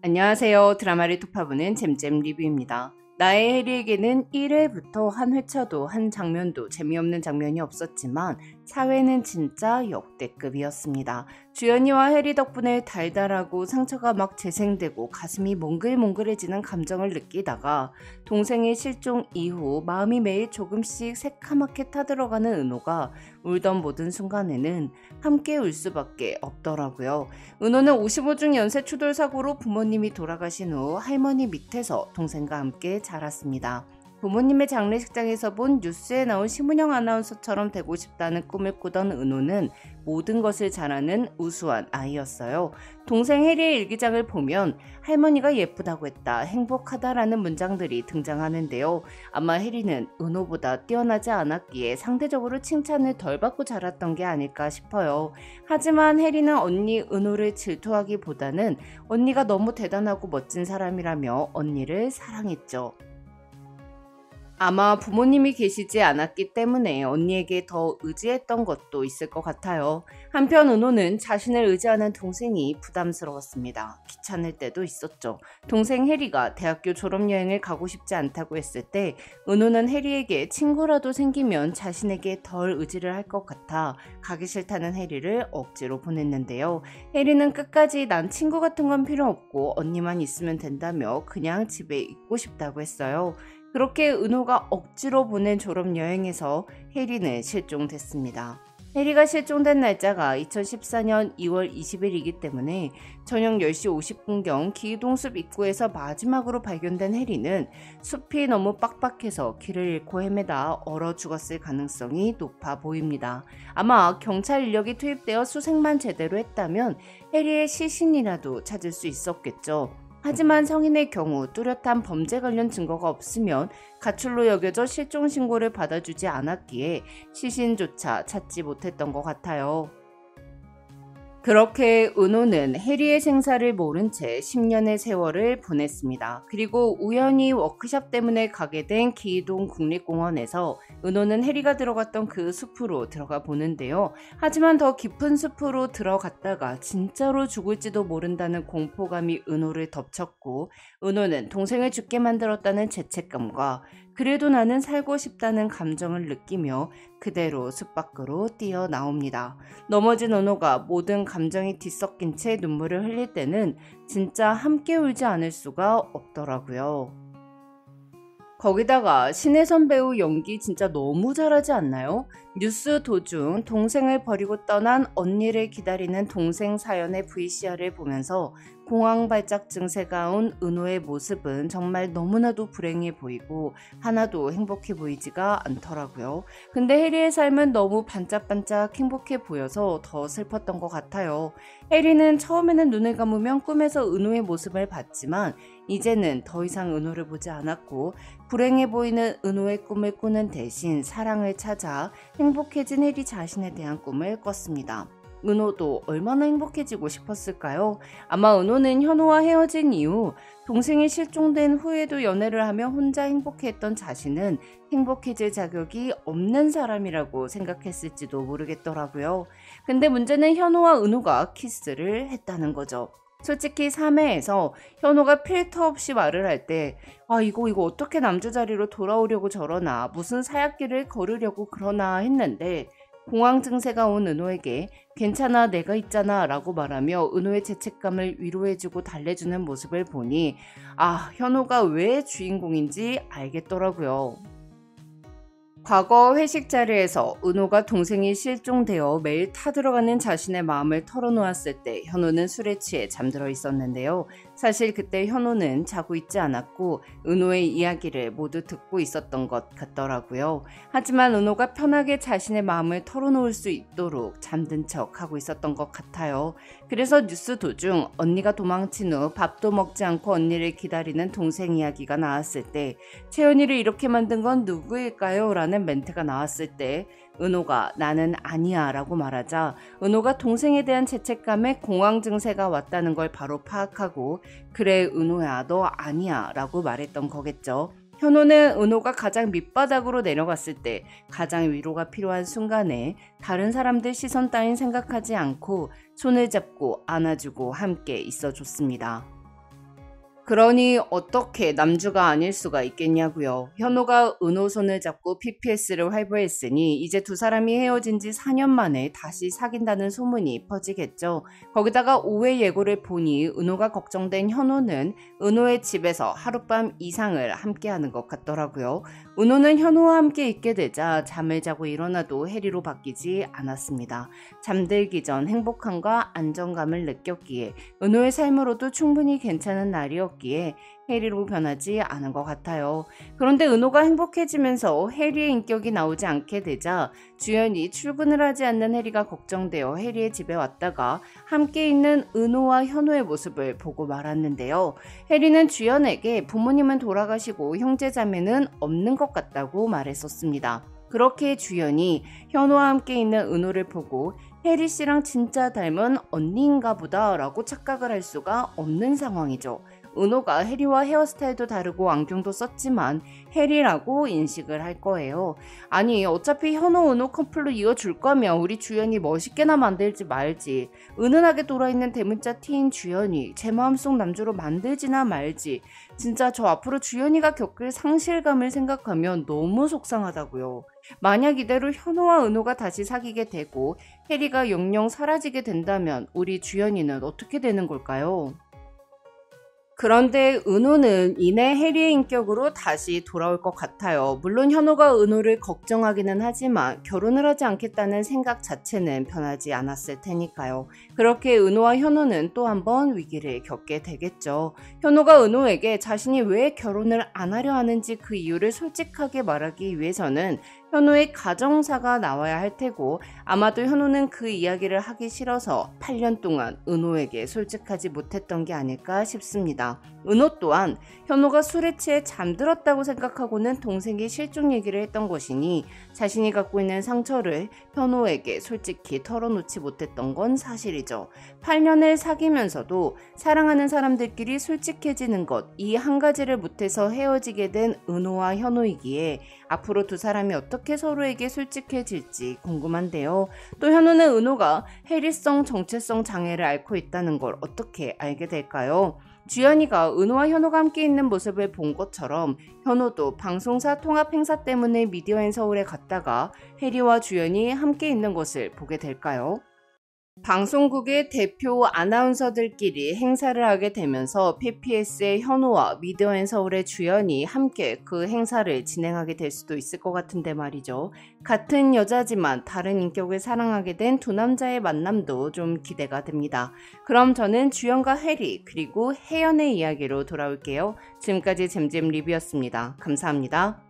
안녕하세요. 드라마를 톱파보는 잼잼 리뷰입니다. 나의 해리에게는 1회부터 한 회차도 한 장면도 재미없는 장면이 없었지만 4회는 진짜 역대급이었습니다. 주연이와 해리 덕분에 달달하고 상처가 막 재생되고 가슴이 몽글몽글해지는 감정을 느끼다가 동생의 실종 이후 마음이 매일 조금씩 새카맣게 타들어가는 은호가 울던 모든 순간에는 함께 울 수밖에 없더라고요. 은호는 55중 연쇄 추돌 사고로 부모님이 돌아가신 후 할머니 밑에서 동생과 함께 자랐습니다. 부모님의 장례식장에서 본 뉴스에 나온 심은영 아나운서처럼 되고 싶다는 꿈을 꾸던 은호는 모든 것을 잘하는 우수한 아이였어요. 동생 해리의 일기장을 보면 할머니가 예쁘다고 했다, 행복하다라는 문장들이 등장하는데요. 아마 해리는 은호보다 뛰어나지 않았기에 상대적으로 칭찬을 덜 받고 자랐던 게 아닐까 싶어요. 하지만 해리는 언니 은호를 질투하기보다는 언니가 너무 대단하고 멋진 사람이라며 언니를 사랑했죠. 아마 부모님이 계시지 않았기 때문에 언니에게 더 의지했던 것도 있을 것 같아요. 한편 은호는 자신을 의지하는 동생이 부담스러웠습니다. 귀찮을 때도 있었죠. 동생 해리가 대학교 졸업여행을 가고 싶지 않다고 했을 때 은호는 해리에게 친구라도 생기면 자신에게 덜 의지를 할 것 같아 가기 싫다는 해리를 억지로 보냈는데요. 해리는 끝까지 난 친구 같은 건 필요 없고 언니만 있으면 된다며 그냥 집에 있고 싶다고 했어요. 그렇게 은호가 억지로 보낸 졸업여행에서 해리는 실종됐습니다. 해리가 실종된 날짜가 2014년 2월 20일이기 때문에 저녁 10시 50분경 기동숲 입구에서 마지막으로 발견된 해리는 숲이 너무 빡빡해서 길을 잃고 헤매다 얼어 죽었을 가능성이 높아 보입니다. 아마 경찰 인력이 투입되어 수색만 제대로 했다면 해리의 시신이라도 찾을 수 있었겠죠. 하지만 성인의 경우 뚜렷한 범죄 관련 증거가 없으면 가출로 여겨져 실종 신고를 받아주지 않았기에 시신조차 찾지 못했던 것 같아요. 그렇게 은호는 해리의 생사를 모른 채 10년의 세월을 보냈습니다. 그리고 우연히 워크숍 때문에 가게 된 기동 국립공원에서 은호는 해리가 들어갔던 그 숲으로 들어가 보는데요. 하지만 더 깊은 숲으로 들어갔다가 진짜로 죽을지도 모른다는 공포감이 은호를 덮쳤고, 은호는 동생을 죽게 만들었다는 죄책감과 그래도 나는 살고 싶다는 감정을 느끼며 그대로 숲 밖으로 뛰어나옵니다. 넘어진 은호가 모든 감정이 뒤섞인 채 눈물을 흘릴 때는 진짜 함께 울지 않을 수가 없더라고요. 거기다가 신혜선 배우 연기 진짜 너무 잘하지 않나요? 뉴스 도중 동생을 버리고 떠난 언니를 기다리는 동생 사연의 VCR을 보면서 공황 발작 증세가 온 은호의 모습은 정말 너무나도 불행해 보이고 하나도 행복해 보이지가 않더라고요. 근데 해리의 삶은 너무 반짝반짝 행복해 보여서 더 슬펐던 것 같아요. 해리는 처음에는 눈을 감으면 꿈에서 은호의 모습을 봤지만 이제는 더 이상 은호를 보지 않았고 불행해 보이는 은호의 꿈을 꾸는 대신 사랑을 찾아 행복해진 해리 자신에 대한 꿈을 꿨습니다. 은호도 얼마나 행복해지고 싶었을까요? 아마 은호는 현호와 헤어진 이후 동생이 실종된 후에도 연애를 하며 혼자 행복해했던 자신은 행복해질 자격이 없는 사람이라고 생각했을지도 모르겠더라고요. 근데 문제는 현호와 은호가 키스를 했다는 거죠. 솔직히 3회에서 현호가 필터 없이 말을 할 때 이거 어떻게 남자 자리로 돌아오려고 저러나, 무슨 사약길을 걸으려고 그러나 했는데 공황 증세가 온 은호에게 괜찮아 내가 있잖아 라고 말하며 은호의 죄책감을 위로해주고 달래주는 모습을 보니 현호가 왜 주인공인지 알겠더라고요. 과거 회식 자리에서 은호가 동생이 실종되어 매일 타들어가는 자신의 마음을 털어놓았을 때 현호는 술에 취해 잠들어 있었는데요. 사실 그때 현호는 자고 있지 않았고 은호의 이야기를 모두 듣고 있었던 것 같더라고요. 하지만 은호가 편하게 자신의 마음을 털어놓을 수 있도록 잠든 척 하고 있었던 것 같아요. 그래서 뉴스 도중 언니가 도망친 후 밥도 먹지 않고 언니를 기다리는 동생 이야기가 나왔을 때 채연이를 이렇게 만든 건 누구일까요? 라는 멘트가 나왔을 때 은호가 나는 아니야 라고 말하자 은호가 동생에 대한 죄책감에 공황 증세가 왔다는 걸 바로 파악하고 그래 은호야 너 아니야 라고 말했던 거겠죠. 현호는 은호가 가장 밑바닥으로 내려갔을 때 가장 위로가 필요한 순간에 다른 사람들 시선 따윈 생각하지 않고 손을 잡고 안아주고 함께 있어줬습니다. 그러니 어떻게 남주가 아닐 수가 있겠냐고요. 현호가 은호 손을 잡고 PPS를 활보했으니 이제 두 사람이 헤어진 지 4년 만에 다시 사귄다는 소문이 퍼지겠죠. 거기다가 오해 예고를 보니 은호가 걱정된 현호는 은호의 집에서 하룻밤 이상을 함께하는 것 같더라고요. 은호는 현호와 함께 있게 되자 잠을 자고 일어나도 해리로 바뀌지 않았습니다. 잠들기 전 행복함과 안정감을 느꼈기에 은호의 삶으로도 충분히 괜찮은 날이었기에 해리로 변하지 않은 것 같아요. 그런데 은호가 행복해지면서 해리의 인격이 나오지 않게 되자 주연이 출근을 하지 않는 해리가 걱정되어 해리의 집에 왔다가 함께 있는 은호와 현호의 모습을 보고 말았는데요. 해리는 주연에게 부모님은 돌아가시고 형제자매는 없는 것 같다고 말했었습니다. 그렇게 주연이 현호와 함께 있는 은호를 보고 해리 씨랑 진짜 닮은 언니인가 보다 라고 착각을 할 수가 없는 상황이죠. 은호가 해리와 헤어스타일도 다르고 안경도 썼지만 해리라고 인식을 할 거예요. 아니 어차피 현호 은호 커플로 이어줄 거면 우리 주연이 멋있게나 만들지 말지, 은은하게 돌아있는 대문자 T인 주연이 제 마음속 남주로 만들지나 말지. 진짜 저 앞으로 주연이가 겪을 상실감을 생각하면 너무 속상하다고요. 만약 이대로 현호와 은호가 다시 사귀게 되고 해리가 영영 사라지게 된다면 우리 주연이는 어떻게 되는 걸까요? 그런데 은호는 이내 해리의 인격으로 다시 돌아올 것 같아요. 물론 현호가 은호를 걱정하기는 하지만 결혼을 하지 않겠다는 생각 자체는 변하지 않았을 테니까요. 그렇게 은호와 현호는 또 한 번 위기를 겪게 되겠죠. 현호가 은호에게 자신이 왜 결혼을 안 하려 하는지 그 이유를 솔직하게 말하기 위해서는 현호의 가정사가 나와야 할 테고 아마도 현호는 그 이야기를 하기 싫어서 8년 동안 은호에게 솔직하지 못했던 게 아닐까 싶습니다. 은호 또한 현호가 술에 취해 잠들었다고 생각하고는 동생이 실종 얘기를 했던 것이니 자신이 갖고 있는 상처를 현호에게 솔직히 털어놓지 못했던 건 사실이죠. 8년을 사귀면서도 사랑하는 사람들끼리 솔직해지는 것, 이 한 가지를 못해서 헤어지게 된 은호와 현호이기에 앞으로 두 사람이 어떻게 서로에게 솔직해질지 궁금한데요. 또 현호는 은호가 해리성 정체성 장애를 앓고 있다는 걸 어떻게 알게 될까요? 주연이가 은호와 현호가 함께 있는 모습을 본 것처럼 현호도 방송사 통합 행사 때문에 미디어인 서울에 갔다가 해리와 주연이 함께 있는 것을 보게 될까요? 방송국의 대표 아나운서들끼리 행사를 하게 되면서 PPS의 현호와 미디어인 서울의 주연이 함께 그 행사를 진행하게 될 수도 있을 것 같은데 말이죠. 같은 여자지만 다른 인격을 사랑하게 된 두 남자의 만남도 좀 기대가 됩니다. 그럼 저는 주연과 해리 그리고 혜연의 이야기로 돌아올게요. 지금까지 잼잼 리뷰였습니다. 감사합니다.